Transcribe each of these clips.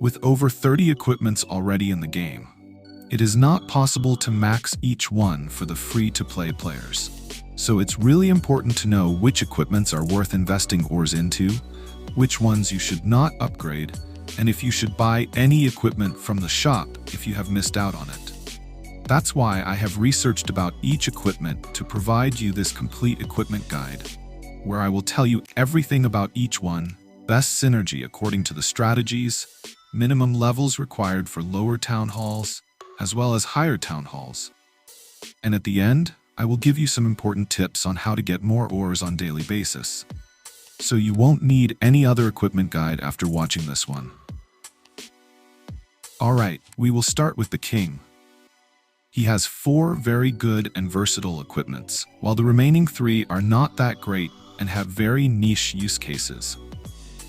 With over 30 equipments already in the game, it is not possible to max each one for the free-to-play players. So it's really important to know which equipments are worth investing ores into, which ones you should not upgrade, and if you should buy any equipment from the shop if you have missed out on it. That's why I have researched about each equipment to provide you this complete equipment guide, where I will tell you everything about each one, best synergy according to the strategies, minimum levels required for lower town halls, as well as higher town halls. And at the end, I will give you some important tips on how to get more ores on a daily basis. So you won't need any other equipment guide after watching this one. Alright, we will start with the king. He has 4 very good and versatile equipments, while the remaining 3 are not that great and have very niche use cases.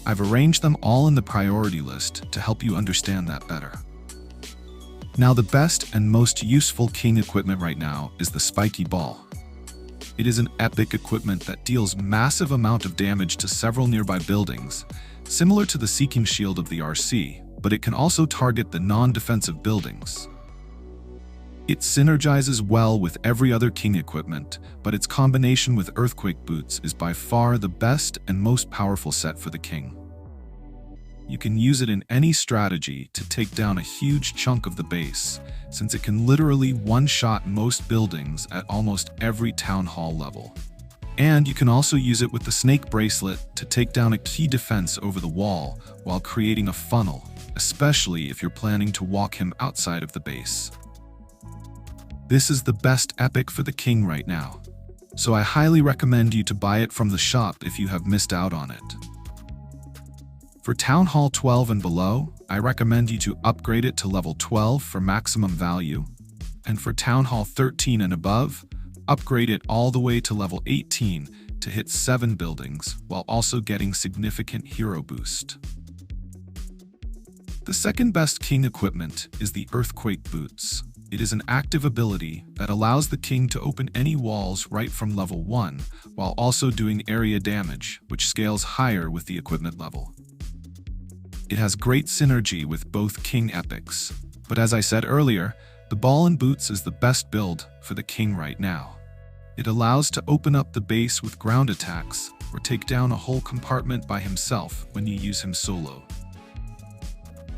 I've arranged them all in the priority list to help you understand that better. Now the best and most useful king equipment right now is the spiky ball. It is an epic equipment that deals massive amount of damage to several nearby buildings, similar to the Seeking Shield of the RC, but it can also target the non-defensive buildings. It synergizes well with every other king equipment, but its combination with earthquake boots is by far the best and most powerful set for the king. You can use it in any strategy to take down a huge chunk of the base, since it can literally one-shot most buildings at almost every town hall level. And you can also use it with the snake bracelet to take down a key defense over the wall while creating a funnel, especially if you're planning to walk him outside of the base. This is the best epic for the king right now, so I highly recommend you to buy it from the shop if you have missed out on it. For Town Hall 12 and below, I recommend you to upgrade it to level 12 for maximum value, and for Town Hall 13 and above, upgrade it all the way to level 18 to hit 7 buildings while also getting significant hero boost. The second best king equipment is the Earthquake Boots. It is an active ability that allows the king to open any walls right from level 1 while also doing area damage, which scales higher with the equipment level. It has great synergy with both king epics, but as I said earlier, the ball and boots is the best build for the king right now. It allows to open up the base with ground attacks or take down a whole compartment by himself when you use him solo.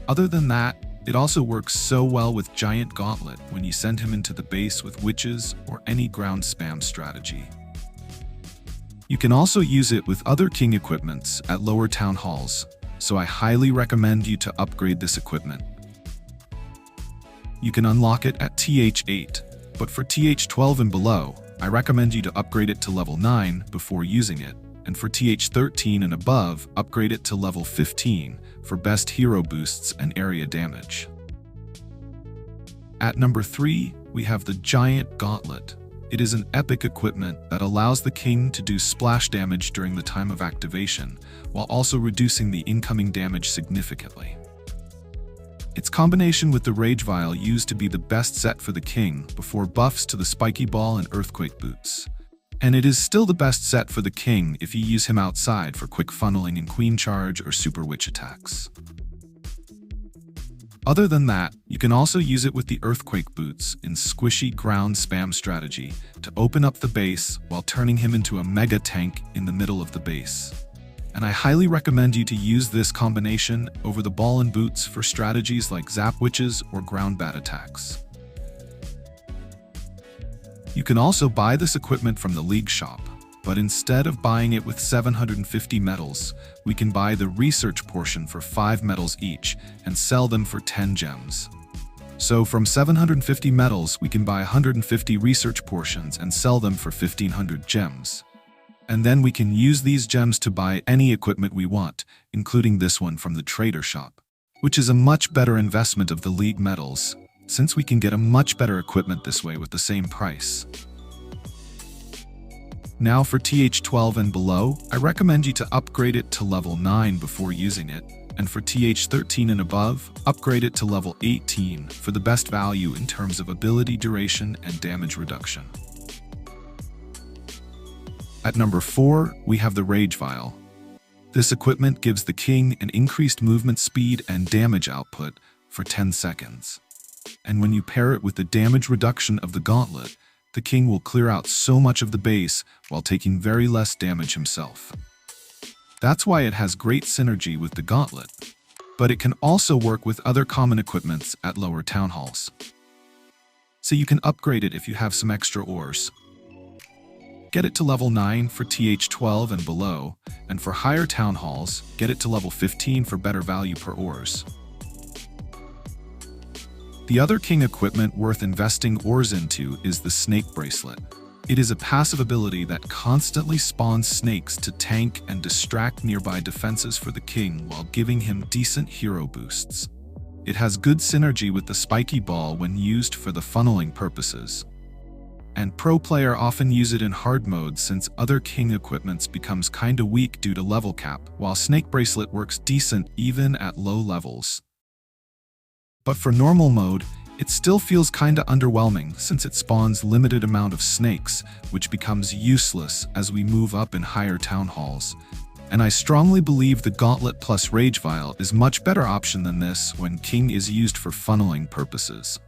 Other than that, it also works so well with Giant Gauntlet when you send him into the base with witches or any ground spam strategy. You can also use it with other king equipments at lower town halls, so I highly recommend you to upgrade this equipment. You can unlock it at TH8, but for TH12 and below, I recommend you to upgrade it to level 9 before using it, and for TH13 and above, upgrade it to level 15 for best hero boosts and area damage. At number 3, we have the Giant Gauntlet. It is an epic equipment that allows the king to do splash damage during the time of activation, while also reducing the incoming damage significantly. Its combination with the Rage Vial used to be the best set for the king before buffs to the Spiky Ball and Earthquake Boots. And it is still the best set for the king if you use him outside for quick funneling in Queen Charge or Super Witch attacks. Other than that, you can also use it with the Earthquake Boots in squishy ground spam strategy to open up the base while turning him into a mega tank in the middle of the base. And I highly recommend you to use this combination over the Ball and Boots for strategies like Zap Witches or Ground Bat attacks. You can also buy this equipment from the League shop, but instead of buying it with 750 medals, we can buy the research portion for 5 medals each and sell them for 10 gems. So from 750 medals, we can buy 150 research portions and sell them for 1500 gems. And then we can use these gems to buy any equipment we want, including this one from the trader shop, which is a much better investment of the League medals, since we can get a much better equipment this way with the same price. Now for TH12 and below, I recommend you to upgrade it to level 9 before using it, and for TH13 and above, upgrade it to level 18 for the best value in terms of ability duration and damage reduction. At number 4, we have the Rage Vial. This equipment gives the king an increased movement speed and damage output for 10 seconds. And when you pair it with the damage reduction of the gauntlet, the king will clear out so much of the base while taking very less damage himself. That's why it has great synergy with the gauntlet, but it can also work with other common equipments at lower town halls. So you can upgrade it if you have some extra ores. Get it to level 9 for TH12 and below, and for higher town halls, get it to level 15 for better value per ores. The other king equipment worth investing ores into is the Snake Bracelet. It is a passive ability that constantly spawns snakes to tank and distract nearby defenses for the king while giving him decent hero boosts. It has good synergy with the Spiky Ball when used for the funneling purposes. And pro player often use it in hard mode since other king equipments becomes kinda weak due to level cap, while Snake Bracelet works decent even at low levels. But for normal mode, it still feels kinda underwhelming since it spawns limited amount of snakes, which becomes useless as we move up in higher town halls. And I strongly believe the Gauntlet plus Rage Vial is much better option than this when King is used for funneling purposes.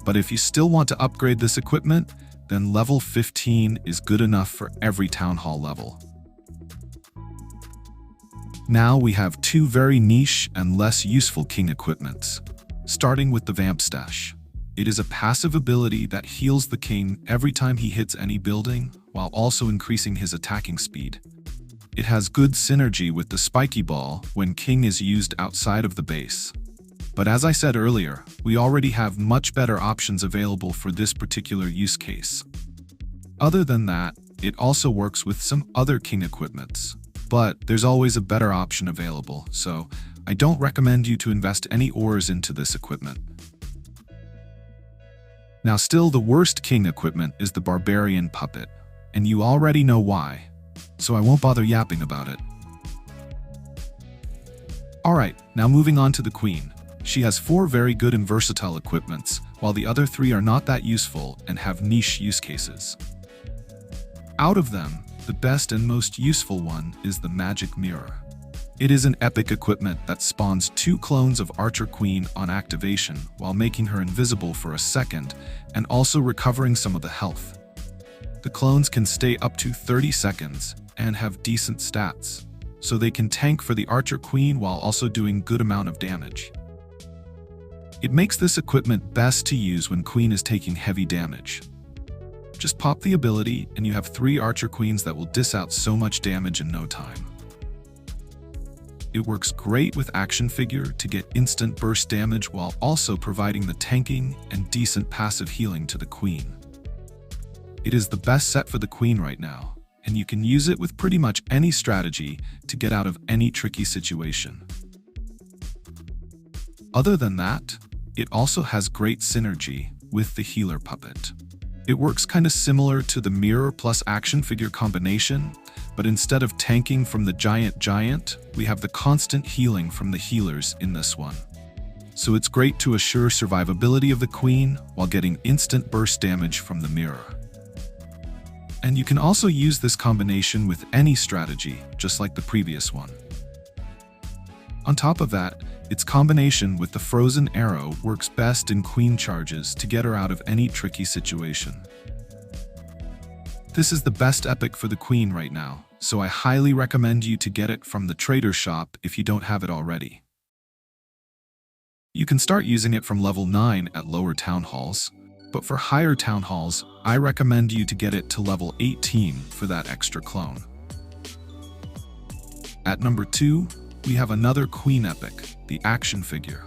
But if you still want to upgrade this equipment, then level 15 is good enough for every town hall level. Now we have two very niche and less useful king equipments. Starting with the Vamp Stash. It is a passive ability that heals the king every time he hits any building, while also increasing his attacking speed. It has good synergy with the Spiky Ball when king is used outside of the base. But as I said earlier, we already have much better options available for this particular use case. Other than that, it also works with some other king equipments, but there's always a better option available, so I don't recommend you to invest any ores into this equipment. Now still the worst king equipment is the Barbarian Puppet, and you already know why, so I won't bother yapping about it. Alright, now moving on to the Queen. She has 4 very good and versatile equipments, while the other 3 are not that useful and have niche use cases. Out of them, the best and most useful one is the Magic Mirror. It is an epic equipment that spawns 2 clones of Archer Queen on activation while making her invisible for a second and also recovering some of the health. The clones can stay up to 30 seconds and have decent stats, so they can tank for the Archer Queen while also doing good amount of damage. It makes this equipment best to use when Queen is taking heavy damage. Just pop the ability and you have 3 Archer Queens that will dish out so much damage in no time. It works great with Action Figure to get instant burst damage while also providing the tanking and decent passive healing to the Queen. It is the best set for the Queen right now, and you can use it with pretty much any strategy to get out of any tricky situation. Other than that, it also has great synergy with the Healer Puppet. It works kinda similar to the Mirror plus Action Figure combination, but instead of tanking from the Giant, we have the constant healing from the healers in this one. So it's great to assure survivability of the Queen while getting instant burst damage from the Mirror. And you can also use this combination with any strategy, just like the previous one. On top of that, its combination with the Frozen Arrow works best in Queen charges to get her out of any tricky situation. This is the best epic for the Queen right now, so I highly recommend you to get it from the trader shop if you don't have it already. You can start using it from level 9 at lower town halls, but for higher town halls, I recommend you to get it to level 18 for that extra clone. At number 2, we have another Queen epic, the Action Figure.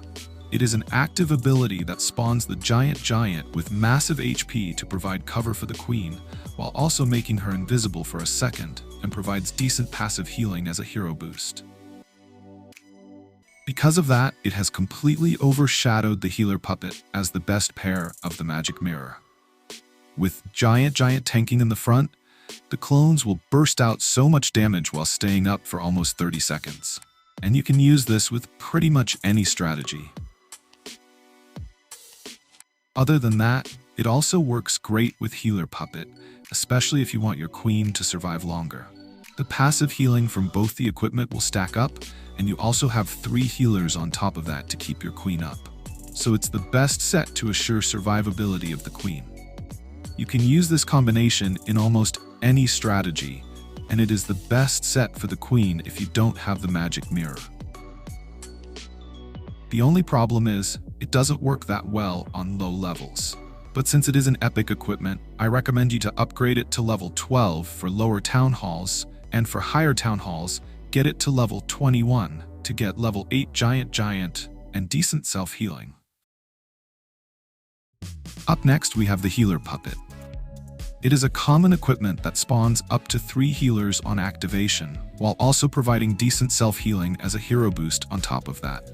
It is an active ability that spawns the Giant with massive HP to provide cover for the Queen, while also making her invisible for a second and provides decent passive healing as a hero boost. Because of that, it has completely overshadowed the Healer Puppet as the best pair of the Magic Mirror. With Giant tanking in the front, the clones will burst out so much damage while staying up for almost 30 seconds. And you can use this with pretty much any strategy. Other than that, it also works great with Healer Puppet, especially if you want your Queen to survive longer. The passive healing from both the equipment will stack up, and you also have 3 healers on top of that to keep your queen up. So it's the best set to assure survivability of the queen. You can use this combination in almost any strategy, and it is the best set for the queen if you don't have the magic mirror. The only problem is, it doesn't work that well on low levels. But since it is an epic equipment, I recommend you to upgrade it to level 12 for lower town halls, and for higher town halls, get it to level 21 to get level 8 giant and decent self-healing. Up next, we have the healer puppet. It is a common equipment that spawns up to 3 healers on activation, while also providing decent self-healing as a hero boost on top of that.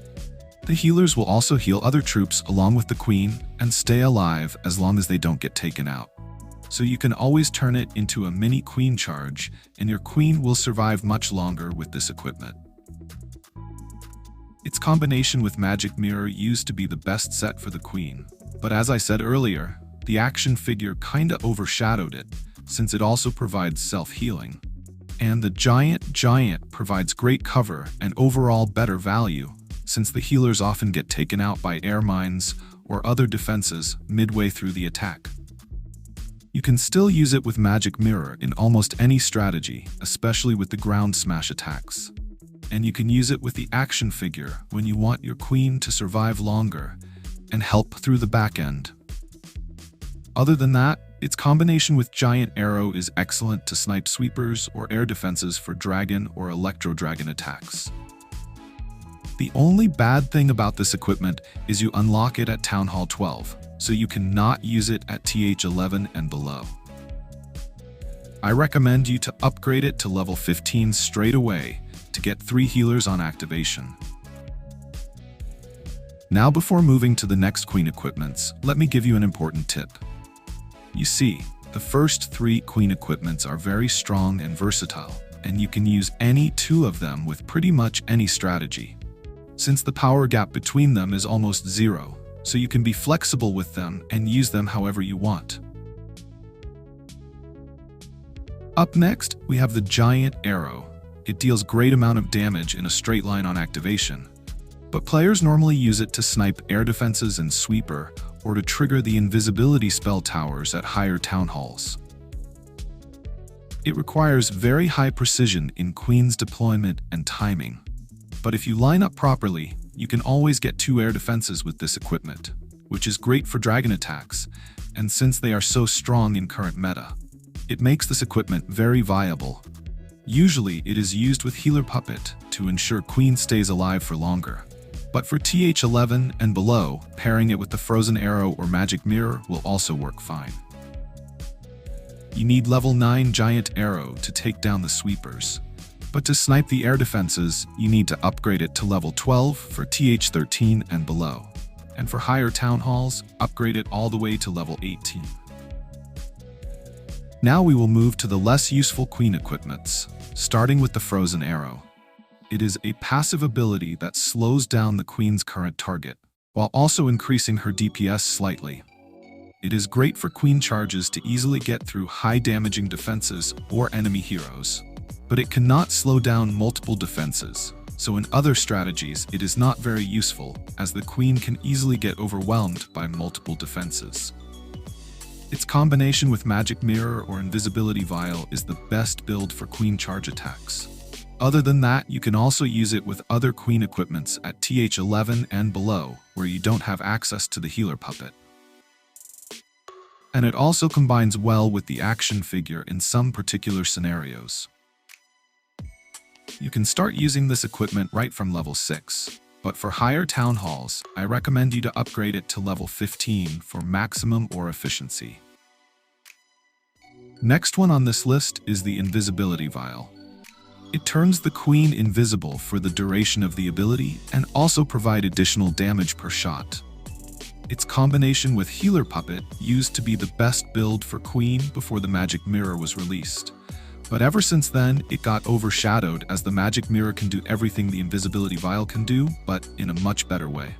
The healers will also heal other troops along with the queen and stay alive as long as they don't get taken out. So you can always turn it into a mini queen charge, and your queen will survive much longer with this equipment. Its combination with magic mirror used to be the best set for the queen, but as I said earlier, the action figure kinda overshadowed it, since it also provides self-healing. And the giant provides great cover and overall better value, since the healers often get taken out by air mines or other defenses midway through the attack. You can still use it with magic mirror in almost any strategy, especially with the ground smash attacks. And you can use it with the action figure when you want your queen to survive longer and help through the back end. Other than that, its combination with giant arrow is excellent to snipe sweepers or air defenses for dragon or electro dragon attacks. The only bad thing about this equipment is you unlock it at Town Hall 12, so you cannot use it at TH11 and below. I recommend you to upgrade it to level 15 straight away to get 3 healers on activation. Now, before moving to the next queen equipments, let me give you an important tip. You see, the first 3 queen equipments are very strong and versatile, and you can use any 2 of them with pretty much any strategy, since the power gap between them is almost 0, so you can be flexible with them and use them however you want. Up next, we have the giant arrow. It deals great amount of damage in a straight line on activation, but players normally use it to snipe air defenses and sweeper, or to trigger the invisibility spell towers at higher town halls. It requires very high precision in queen's deployment and timing, but if you line up properly, you can always get 2 air defenses with this equipment, which is great for dragon attacks, and since they are so strong in current meta, it makes this equipment very viable. Usually, it is used with healer puppet to ensure queen stays alive for longer. But for TH11 and below, pairing it with the frozen arrow or magic mirror will also work fine. You need level 9 giant arrow to take down the sweepers, but to snipe the air defenses, you need to upgrade it to level 12 for TH13 and below. And for higher town halls, upgrade it all the way to level 18. Now we will move to the less useful queen equipments, starting with the frozen arrow. It is a passive ability that slows down the queen's current target, while also increasing her DPS slightly. It is great for queen charges to easily get through high damaging defenses or enemy heroes, but it cannot slow down multiple defenses, so in other strategies it is not very useful, as the queen can easily get overwhelmed by multiple defenses. Its combination with magic mirror or invisibility vial is the best build for queen charge attacks. Other than that, you can also use it with other queen equipments at TH11 and below, where you don't have access to the healer puppet. And it also combines well with the action figure in some particular scenarios. You can start using this equipment right from level 6, but for higher town halls, I recommend you to upgrade it to level 15 for maximum or efficiency. Next one on this list is the invisibility vial. It turns the queen invisible for the duration of the ability and also provide additional damage per shot. Its combination with healer puppet used to be the best build for queen before the magic mirror was released. But ever since then, it got overshadowed as the magic mirror can do everything the invisibility vial can do, but in a much better way.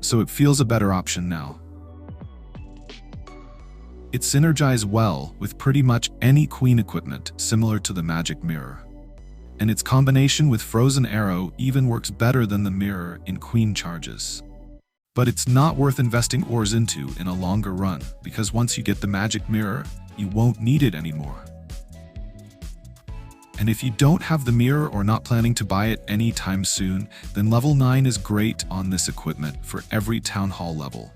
So it feels a better option now. It synergizes well with pretty much any queen equipment similar to the magic mirror. and its combination with Frozen Arrow even works better than the mirror in Queen charges. But it's not worth investing ores into in a longer run, because once you get the magic mirror, you won't need it anymore. And if you don't have the mirror or not planning to buy it anytime soon, then level 9 is great on this equipment for every town hall level.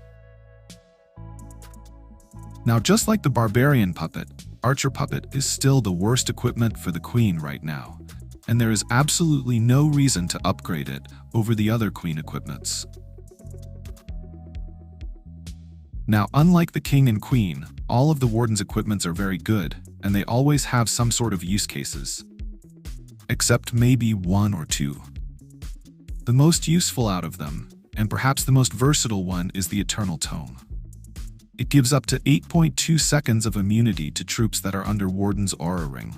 Now, just like the Barbarian puppet, Archer puppet is still the worst equipment for the Queen right now, and there is absolutely no reason to upgrade it over the other Queen equipments. Now, unlike the King and Queen, all of the Warden's equipments are very good, and they always have some sort of use cases. Except maybe one or two. The most useful out of them, and perhaps the most versatile one, is the Eternal Tome. It gives up to 8.2 seconds of immunity to troops that are under Warden's aura ring.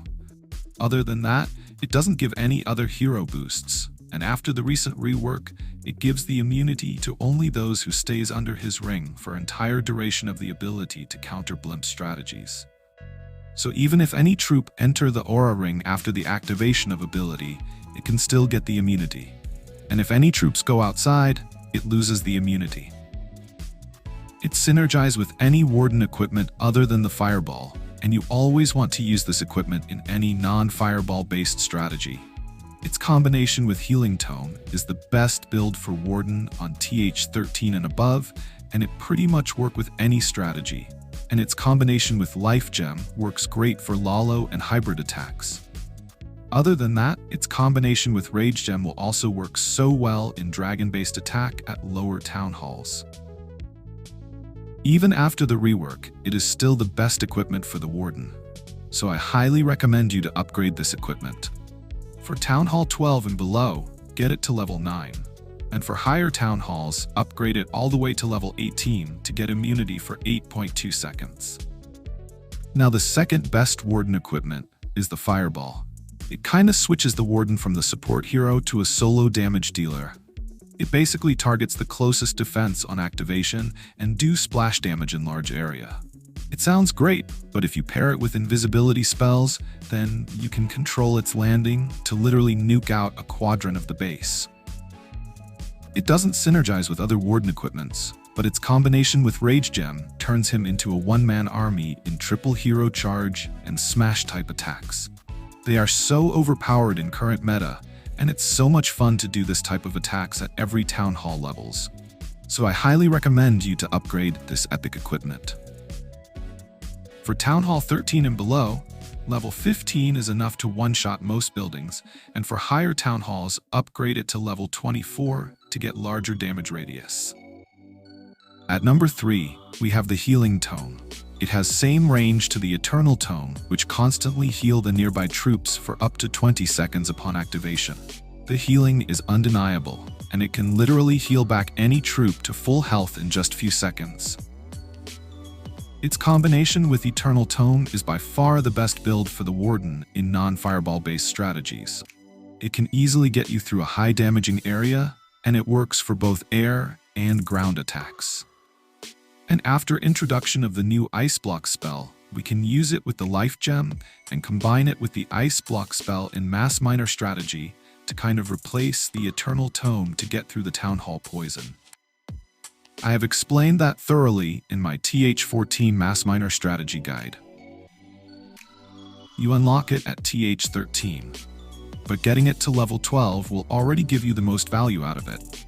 Other than that, it doesn't give any other hero boosts, and after the recent rework, it gives the immunity to only those who stays under his ring for entire duration of the ability to counter blimp strategies. So even if any troop enter the aura ring after the activation of ability, it can still get the immunity. And if any troops go outside, it loses the immunity. It's synergized with any Warden equipment other than the Fireball, and you always want to use this equipment in any non-Fireball based strategy. Its combination with Healing Tome is the best build for Warden on TH13 and above, and it pretty much works with any strategy. And its combination with Life Gem works great for Lalo and hybrid attacks. Other than that, its combination with Rage Gem will also work so well in dragon-based attack at lower town halls. Even after the rework, it is still the best equipment for the Warden, so I highly recommend you to upgrade this equipment. For Town Hall 12 and below, get it to level 9. And for higher town halls, upgrade it all the way to level 18 to get immunity for 8.2 seconds. Now, the second best Warden equipment is the Fireball. It kinda switches the Warden from the support hero to a solo damage dealer. It basically targets the closest defense on activation and do splash damage in large area. It sounds great, but if you pair it with invisibility spells, then you can control its landing to literally nuke out a quadrant of the base. It doesn't synergize with other Warden equipments, but its combination with Rage Gem turns him into a one-man army in triple hero charge and smash type attacks. They are so overpowered in current meta, and it's so much fun to do this type of attacks at every town hall levels. So I highly recommend you to upgrade this epic equipment. For Town Hall 13 and below, level 15 is enough to one-shot most buildings, and for higher town halls, upgrade it to level 24 to get larger damage radius. At number 3, we have the Healing Tome. It has same range to the Eternal Tome, which constantly heal the nearby troops for up to 20 seconds upon activation. The healing is undeniable, and it can literally heal back any troop to full health in just few seconds. Its combination with Eternal Tome is by far the best build for the Warden in non-Fireball-based strategies. It can easily get you through a high-damaging area, and it works for both air and ground attacks. And after introduction of the new Ice Block spell, we can use it with the Life Gem and combine it with the Ice Block spell in Mass Minor strategy to kind of replace the Eternal Tome to get through the Town Hall poison. I have explained that thoroughly in my TH14 Mass Minor strategy guide. You unlock it at TH13, but getting it to level 12 will already give you the most value out of it.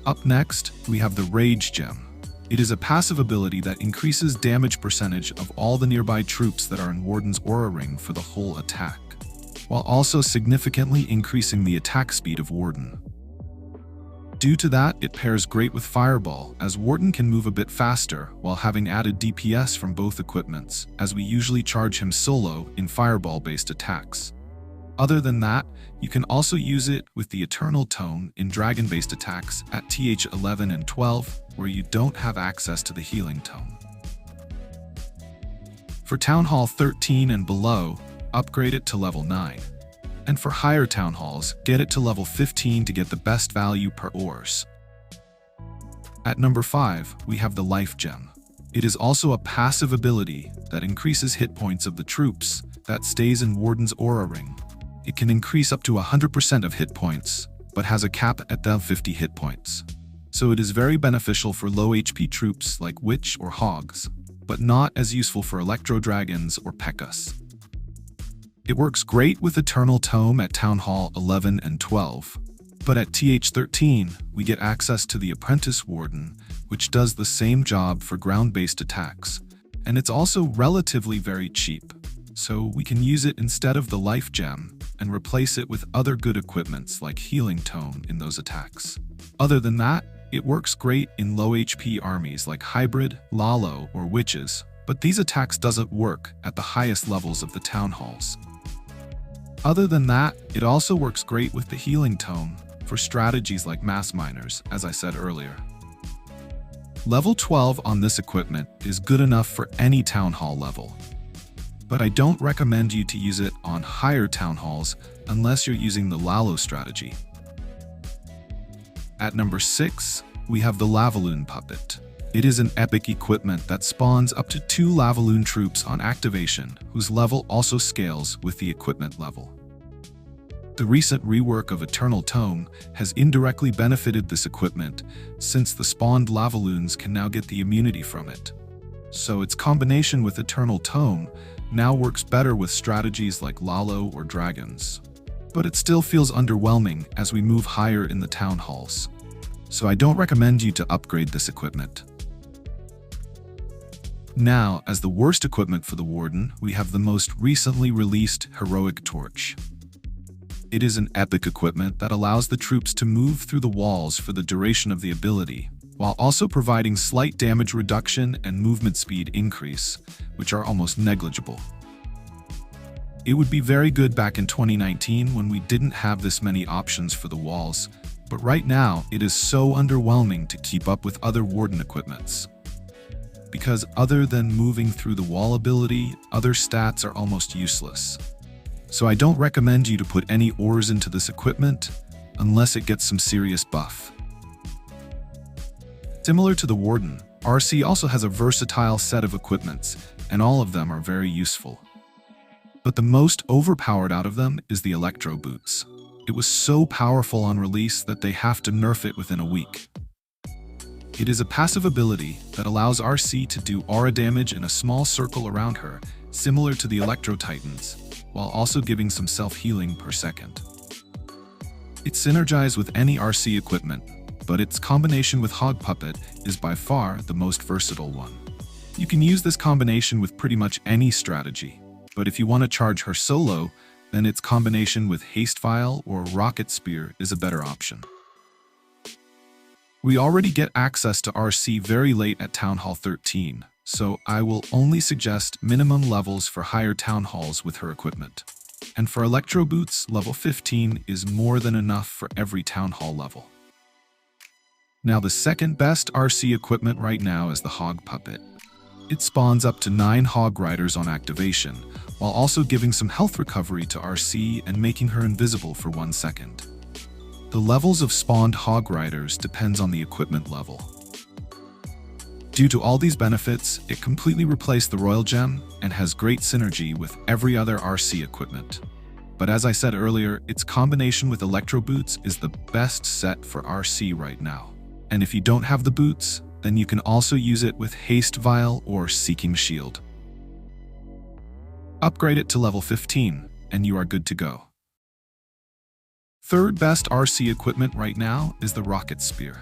Up next, we have the Rage Gem. It is a passive ability that increases damage percentage of all the nearby troops that are in Warden's aura ring for the whole attack, while also significantly increasing the attack speed of Warden. Due to that, it pairs great with Fireball, as Warden can move a bit faster while having added DPS from both equipments, as we usually charge him solo in Fireball-based attacks. Other than that, you can also use it with the Eternal Tome in Dragon-based attacks at TH11 and 12, where you don't have access to the Healing Tome. For Town Hall 13 and below, upgrade it to level 9. And for higher town halls, get it to level 15 to get the best value per ores. At number 5, we have the Life Gem. It is also a passive ability that increases hit points of the troops that stays in Warden's aura ring. It can increase up to 100% of hit points, but has a cap at the 50 hit points. So it is very beneficial for low HP troops like Witch or Hogs, but not as useful for Electro Dragons or Pekkas. It works great with Eternal Tome at Town Hall 11 and 12, but at TH13 we get access to the Apprentice Warden, which does the same job for ground-based attacks, and it's also relatively very cheap, so we can use it instead of the Life Gem and replace it with other good equipments like Healing Tome in those attacks. Other than that, it works great in low HP armies like Hybrid, Lalo, or Witches, but these attacks doesn't work at the highest levels of the Town Halls. Other than that, it also works great with the Healing Tome for strategies like Mass Miners, as I said earlier. Level 12 on this equipment is good enough for any Town Hall level, but I don't recommend you to use it on higher Town Halls unless you're using the Lalo strategy. At number 6, we have the Lavaloon Puppet. It is an epic equipment that spawns up to 2 Lavaloon troops on activation, whose level also scales with the equipment level. The recent rework of Eternal Tome has indirectly benefited this equipment, since the spawned Lavaloons can now get the immunity from it. So its combination with Eternal Tome now works better with strategies like Lalo or Dragons. But it still feels underwhelming as we move higher in the Town Halls. So I don't recommend you to upgrade this equipment. Now, as the worst equipment for the Warden, we have the most recently released Heroic Torch. It is an epic equipment that allows the troops to move through the walls for the duration of the ability, while also providing slight damage reduction and movement speed increase, which are almost negligible. It would be very good back in 2019 when we didn't have this many options for the walls, but right now it is so underwhelming to keep up with other Warden equipments. Because other than moving through the wall ability, other stats are almost useless. So I don't recommend you to put any ores into this equipment unless it gets some serious buff. Similar to the Warden, RC also has a versatile set of equipments, and all of them are very useful. But the most overpowered out of them is the Electro Boots. It was so powerful on release that they have to nerf it within a week. It is a passive ability that allows RC to do aura damage in a small circle around her, similar to the Electro Titans, while also giving some self-healing per second. It synergizes with any RC equipment, but its combination with Hog Puppet is by far the most versatile one. You can use this combination with pretty much any strategy, but if you want to charge her solo, then its combination with Haste Vial or Rocket Spear is a better option. We already get access to RC very late at Town Hall 13, so I will only suggest minimum levels for higher Town Halls with her equipment. And for Electro Boots, level 15 is more than enough for every Town Hall level. Now the second best RC equipment right now is the Hog Puppet. It spawns up to 9 Hog Riders on activation, while also giving some health recovery to RC and making her invisible for 1 second. The levels of spawned Hog Riders depends on the equipment level. Due to all these benefits, it completely replaced the Royal Gem and has great synergy with every other RC equipment. But as I said earlier, its combination with Electro Boots is the best set for RC right now. And if you don't have the boots, then you can also use it with Haste Vial or Seeking Shield. Upgrade it to level 15, and you are good to go. Third best RC equipment right now is the Rocket Spear.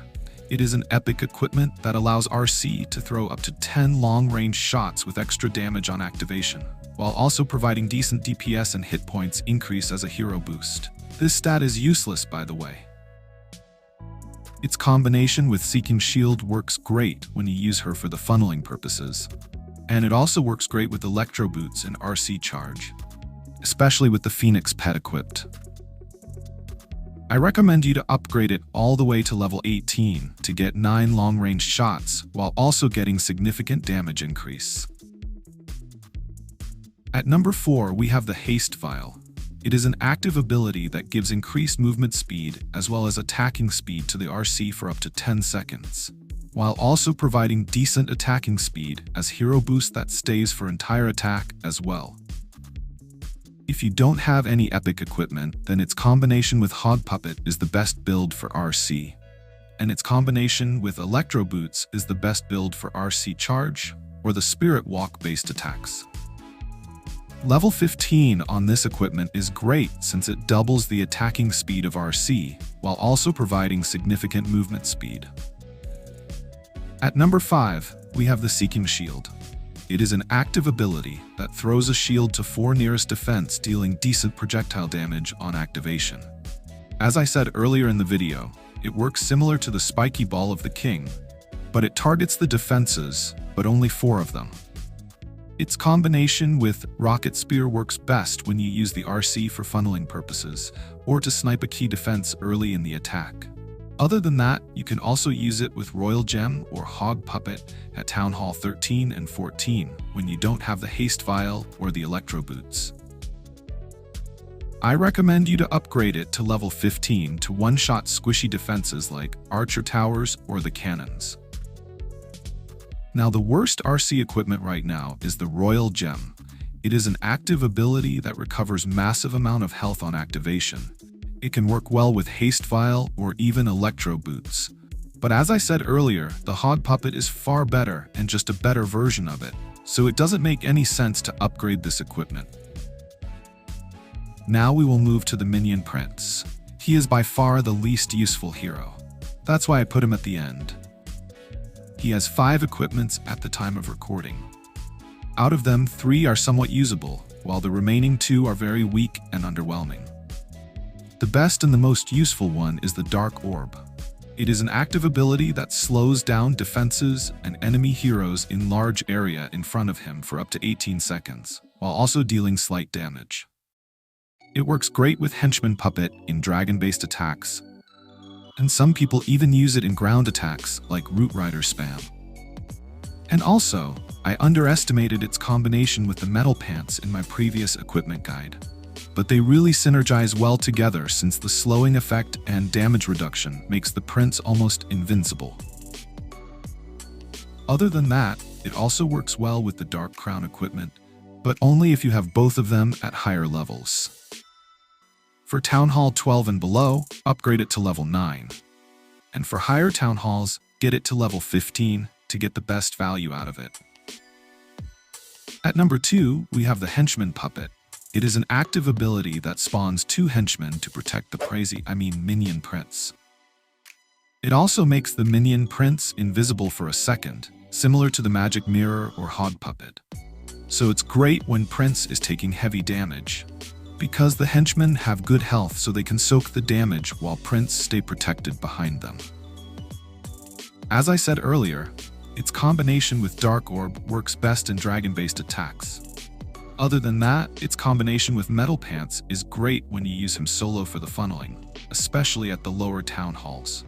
It is an epic equipment that allows RC to throw up to 10 long-range shots with extra damage on activation, while also providing decent DPS and hit points increase as a hero boost. This stat is useless, by the way. Its combination with Seeking Shield works great when you use her for the funneling purposes. And it also works great with Electro Boots and RC Charge, especially with the Phoenix pet equipped. I recommend you to upgrade it all the way to level 18 to get 9 long-range shots while also getting significant damage increase. At number 4, we have the Haste Vial. It is an active ability that gives increased movement speed as well as attacking speed to the RC for up to 10 seconds, while also providing decent attacking speed as hero boost that stays for entire attack as well. If you don't have any epic equipment, then its combination with Hog Puppet is the best build for RC. And its combination with Electro Boots is the best build for RC Charge or the Spirit Walk based attacks. Level 15 on this equipment is great since it doubles the attacking speed of RC, while also providing significant movement speed. At number 5, we have the Seeking Shield. It is an active ability that throws a shield to 4 nearest defense, dealing decent projectile damage on activation. As I said earlier in the video, it works similar to the Spiky Ball of the King, but it targets the defenses, but only 4 of them. Its combination with Rocket Spear works best when you use the RC for funneling purposes, or to snipe a key defense early in the attack. Other than that, you can also use it with Royal Gem or Hog Puppet at Town Hall 13 and 14 when you don't have the Haste Vial or the Electro Boots. I recommend you to upgrade it to level 15 to one-shot squishy defenses like Archer Towers or the Cannons. Now, the worst RC equipment right now is the Royal Gem. It is an active ability that recovers massive amount of health on activation. It can work well with Haste Vial or even Electro Boots. But as I said earlier, the Hog Puppet is far better and just a better version of it, so it doesn't make any sense to upgrade this equipment. Now we will move to the Minion Prince. He is by far the least useful hero. That's why I put him at the end. He has 5 equipments at the time of recording. Out of them, 3 are somewhat usable, while the remaining 2 are very weak and underwhelming. The best and the most useful one is the Dark Orb. It is an active ability that slows down defenses and enemy heroes in large area in front of him for up to 18 seconds, while also dealing slight damage. It works great with Henchman Puppet in dragon-based attacks, and some people even use it in ground attacks like Root Rider spam. And also, I underestimated its combination with the Metal Pants in my previous equipment guide. But they really synergize well together since the slowing effect and damage reduction makes the Prince almost invincible. Other than that, it also works well with the Dark Crown equipment, but only if you have both of them at higher levels. For Town Hall 12 and below, upgrade it to level 9. And for higher Town Halls, get it to level 15 to get the best value out of it. At number 2, we have the Henchman Puppet. It is an active ability that spawns 2 henchmen to protect the Minion Prince. It also makes the Minion Prince invisible for a second, similar to the Magic Mirror or Hog Puppet. So it's great when Prince is taking heavy damage, because the henchmen have good health so they can soak the damage while Prince stay protected behind them. As I said earlier, its combination with Dark Orb works best in dragon-based attacks. Other than that, its combination with Metal Pants is great when you use him solo for the funneling, especially at the lower town halls.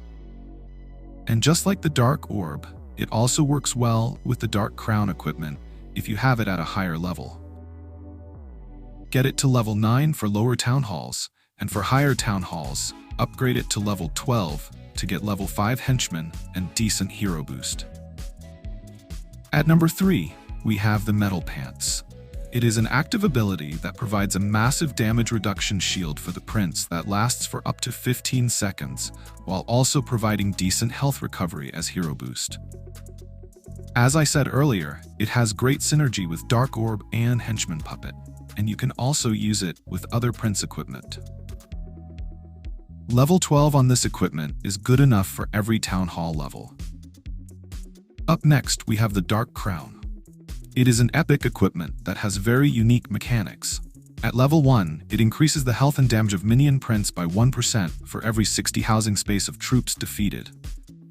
And just like the Dark Orb, it also works well with the Dark Crown equipment if you have it at a higher level. Get it to level 9 for lower town halls, and for higher town halls, upgrade it to level 12 to get level 5 henchmen and decent hero boost. At number 3, we have the Metal Pants. It is an active ability that provides a massive damage reduction shield for the Prince that lasts for up to 15 seconds, while also providing decent health recovery as hero boost. As I said earlier, it has great synergy with Dark Orb and Henchman Puppet, and you can also use it with other Prince equipment. Level 12 on this equipment is good enough for every Town Hall level. Up next, we have the Dark Crown. It is an epic equipment that has very unique mechanics. At level 1, it increases the health and damage of Minion Prince by 1% for every 60 housing space of troops defeated,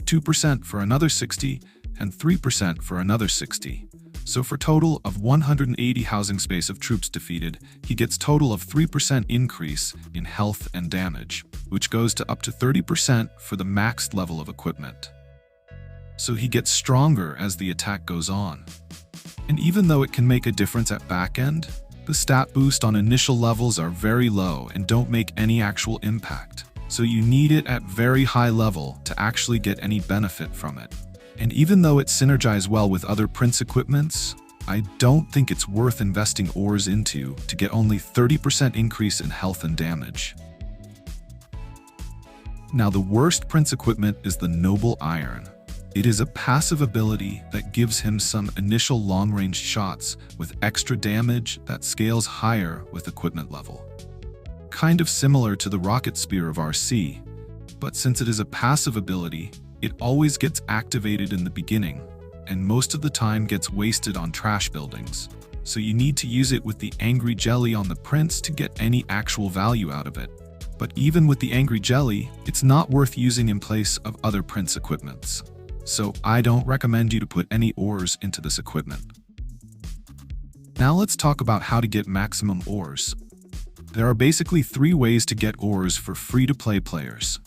2% for another 60, and 3% for another 60. So for total of 180 housing space of troops defeated, he gets total of 3% increase in health and damage, which goes to up to 30% for the maxed level of equipment. So he gets stronger as the attack goes on. And even though it can make a difference at back end, the stat boost on initial levels are very low and don't make any actual impact. So you need it at very high level to actually get any benefit from it. And even though it synergizes well with other Prince equipments, I don't think it's worth investing ores into to get only 30% increase in health and damage. Now, the worst prince equipment is the Noble Iron. It is a passive ability that gives him some initial long-range shots with extra damage that scales higher with equipment level. Kind of similar to the Rocket Spear of RC, but since it is a passive ability, it always gets activated in the beginning, and most of the time gets wasted on trash buildings. So you need to use it with the Angry Jelly on the Prince to get any actual value out of it. But even with the Angry Jelly, it's not worth using in place of other Prince equipments. So I don't recommend you to put any ores into this equipment. Now let's talk about how to get maximum ores. There are basically 3 ways to get ores for free-to-play players.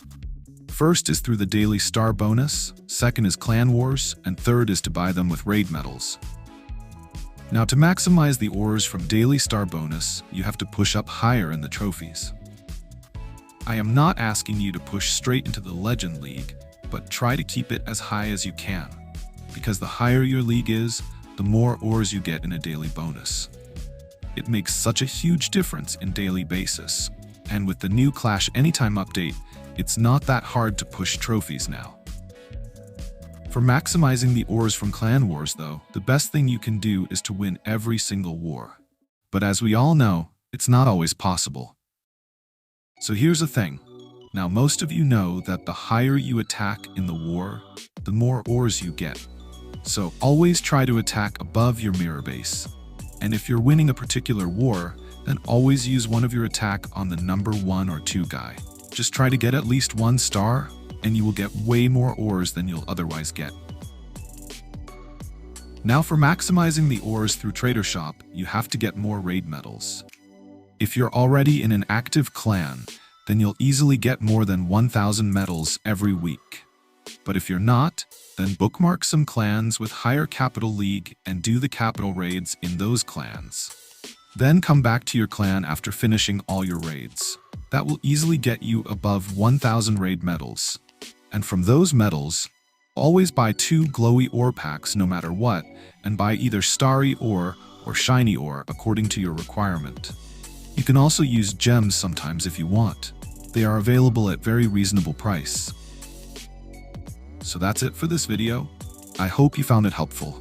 First is through the daily star bonus, second is clan wars, and third is to buy them with raid medals. Now, to maximize the ores from daily star bonus, you have to push up higher in the trophies. I am not asking you to push straight into the Legend League, but try to keep it as high as you can, because the higher your league is, the more ores you get in a daily bonus. It makes such a huge difference in daily basis, and with the new Clash Anytime update, it's not that hard to push trophies now. For maximizing the ores from clan wars though, the best thing you can do is to win every single war. But as we all know, it's not always possible. So here's the thing. Now most of you know that the higher you attack in the war, the more ores you get. So always try to attack above your mirror base. And if you're winning a particular war, then always use one of your attack on the number 1 or 2 guy. Just try to get at least 1 star, and you will get way more ores than you'll otherwise get. Now for maximizing the ores through Trader Shop, you have to get more raid medals. If you're already in an active clan, then you'll easily get more than 1,000 medals every week. But if you're not, then bookmark some clans with higher capital league and do the capital raids in those clans. Then come back to your clan after finishing all your raids. That will easily get you above 1,000 raid medals. And from those medals, always buy 2 glowy ore packs no matter what, and buy either starry ore or shiny ore according to your requirement. You can also use gems sometimes if you want. They are available at very reasonable price. So that's it for this video. I hope you found it helpful.